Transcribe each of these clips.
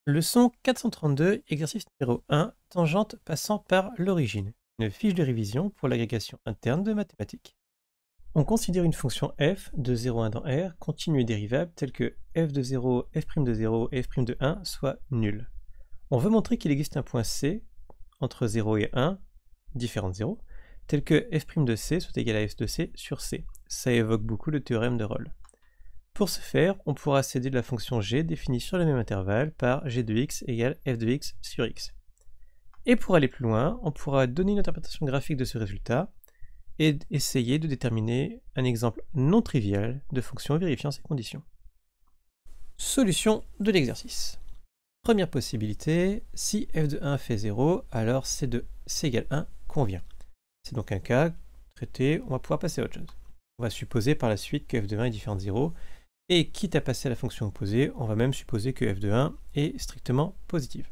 Leçon 432, exercice numéro 1, tangente passant par l'origine. Une fiche de révision pour l'agrégation interne de mathématiques. On considère une fonction f de 0, 1 dans R, continue et dérivable, telle que f de 0, f' de 0 et f' de 1 soit nulle. On veut montrer qu'il existe un point C entre 0 et 1, différent de 0, tel que f' de C soit égal à f de C sur C. Ça évoque beaucoup le théorème de Rolle. Pour ce faire, on pourra céder de la fonction g définie sur le même intervalle par g de x égale f de x sur x. Et pour aller plus loin, on pourra donner une interprétation graphique de ce résultat et essayer de déterminer un exemple non trivial de fonction vérifiant ces conditions. Solution de l'exercice. Première possibilité, si f de 1 fait 0, alors c de c égale 1 convient. C'est donc un cas traité, on va pouvoir passer à autre chose. On va supposer par la suite que f de 1 est différent de 0, et quitte à passer à la fonction opposée, on va même supposer que f de 1 est strictement positive.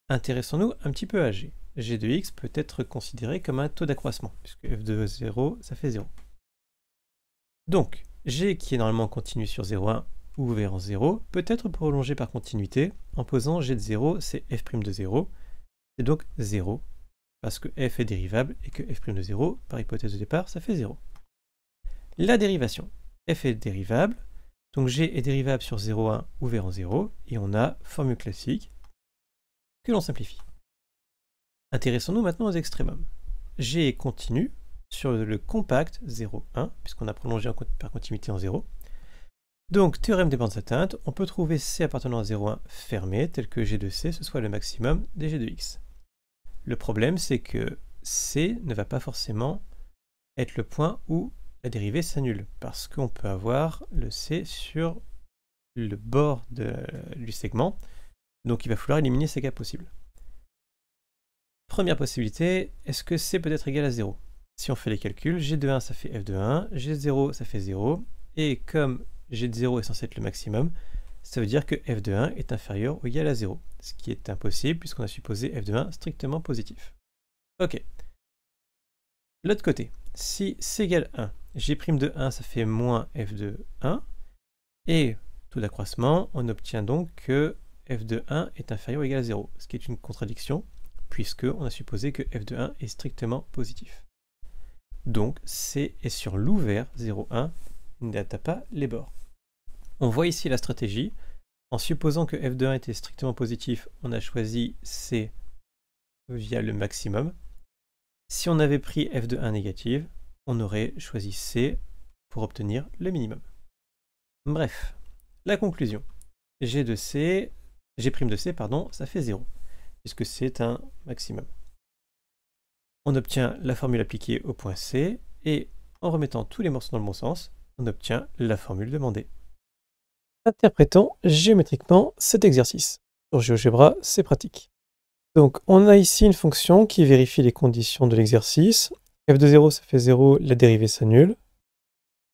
Intéressons-nous un petit peu à g. G de x peut être considéré comme un taux d'accroissement, puisque f de 0, ça fait 0. Donc, g qui est normalement continu sur 0, 1 ou ouvert en 0, peut être prolongé par continuité en posant g de 0, c'est f' de 0, c'est donc 0, parce que f est dérivable et que f' de 0, par hypothèse de départ, ça fait 0. La dérivation. F est dérivable, donc g est dérivable sur 0, 1 ouvert en 0, et on a formule classique que l'on simplifie. Intéressons-nous maintenant aux extrémums. G est continu sur le compact 0, 1, puisqu'on a prolongé par continuité en 0. Donc, théorème des bandes atteintes, on peut trouver C appartenant à 0, 1 fermé, tel que G de C, ce soit le maximum des G de X. Le problème, c'est que C ne va pas forcément être le point où la dérivée s'annule, parce qu'on peut avoir le C sur le bord du segment, donc il va falloir éliminer ces cas possibles. Première possibilité, est-ce que C peut être égal à 0? Si on fait les calculs, G de 1 ça fait f de 1, G de 0 ça fait 0, et comme G de 0 est censé être le maximum, ça veut dire que f de 1 est inférieur ou égal à 0, ce qui est impossible puisqu'on a supposé f de 1 strictement positif. Ok. L'autre côté, si c égale 1, g' de 1 ça fait moins f de 1, et taux d'accroissement, on obtient donc que f de 1 est inférieur ou égal à 0, ce qui est une contradiction, puisqu'on a supposé que f de 1 est strictement positif. Donc C est sur l'ouvert 0, 1, n'atteint pas les bords. On voit ici la stratégie. En supposant que f de 1 était strictement positif, on a choisi C via le maximum. Si on avait pris f de 1 négative, on aurait choisi C pour obtenir le minimum. Bref, la conclusion. G' de C, ça fait 0, puisque c'est un maximum. On obtient la formule appliquée au point C, et en remettant tous les morceaux dans le bon sens, on obtient la formule demandée. Interprétons géométriquement cet exercice. Sur GeoGebra, c'est pratique. Donc, on a ici une fonction qui vérifie les conditions de l'exercice. f de 0, ça fait 0, la dérivée s'annule.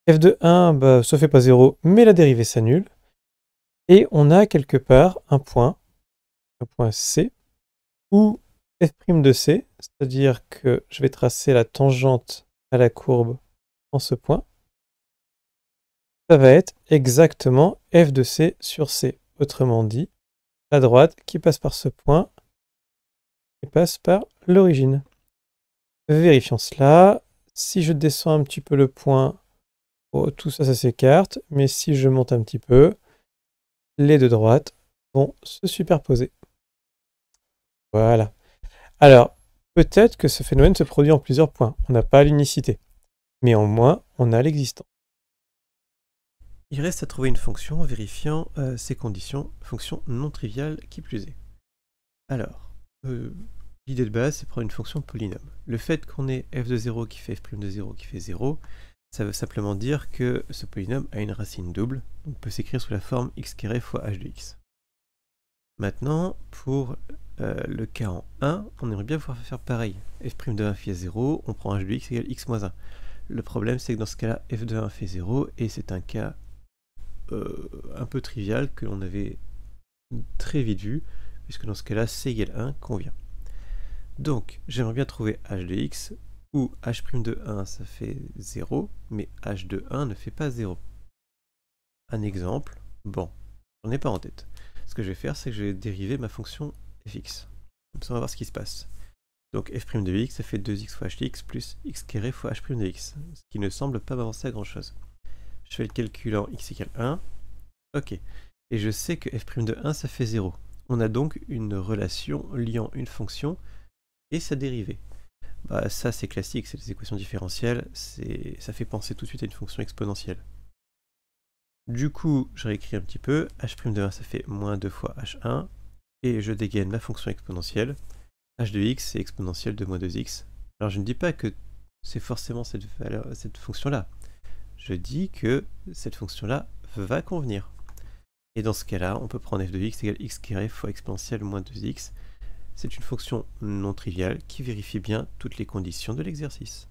f de 1, ça fait pas 0, mais la dérivée s'annule. Et on a quelque part un point C, où f' de C, c'est-à-dire que je vais tracer la tangente à la courbe en ce point, ça va être exactement f de C sur C. Autrement dit, la droite qui passe par ce point et passe par l'origine. Vérifions cela. Si je descends un petit peu le point, tout ça, ça s'écarte. Mais si je monte un petit peu, les deux droites vont se superposer. Voilà. Alors, peut-être que ce phénomène se produit en plusieurs points. On n'a pas l'unicité. Mais au moins, on a l'existant. Il reste à trouver une fonction vérifiant ces conditions, fonction non triviale qui plus est. Alors, l'idée de base, c'est prendre une fonction polynôme. Le fait qu'on ait f de 0 qui fait f' de 0 qui fait 0, ça veut simplement dire que ce polynôme a une racine double, donc peut s'écrire sous la forme x carré fois h de x. Maintenant, pour le cas en 1, on aimerait bien pouvoir faire pareil. f' de 1 fait 0, on prend h de x égale x moins 1. Le problème, c'est que dans ce cas-là, f de 1 fait 0, et c'est un cas un peu trivial que l'on avait très vite vu, puisque dans ce cas-là, c égale 1 convient. Donc, j'aimerais bien trouver h de x, où h' de 1, ça fait 0, mais h de 1 ne fait pas 0. Un exemple, bon, j'en ai pas en tête. ce que je vais faire, c'est que je vais dériver ma fonction fx. Comme ça, on va voir ce qui se passe. Donc f' de x, ça fait 2x fois h de x plus x carré fois h' de x, ce qui ne semble pas m'avancer à grand chose. Je fais le calcul en x égale 1. Ok. Et je sais que f' de 1, ça fait 0. On a donc une relation liant une fonction et sa dérivée. Bah, ça, c'est classique, c'est des équations différentielles. Ça fait penser tout de suite à une fonction exponentielle. Du coup, je réécris un petit peu. h' de 1, ça fait moins 2 fois h1. Et je dégaine ma fonction exponentielle. h de x, c'est exponentielle de moins 2x. Alors, je ne dis pas que c'est forcément cette fonction-là. Je dis que cette fonction-là va convenir. Et dans ce cas-là, on peut prendre f de x égale x carré fois exponentielle moins 2x. C'est une fonction non triviale qui vérifie bien toutes les conditions de l'exercice.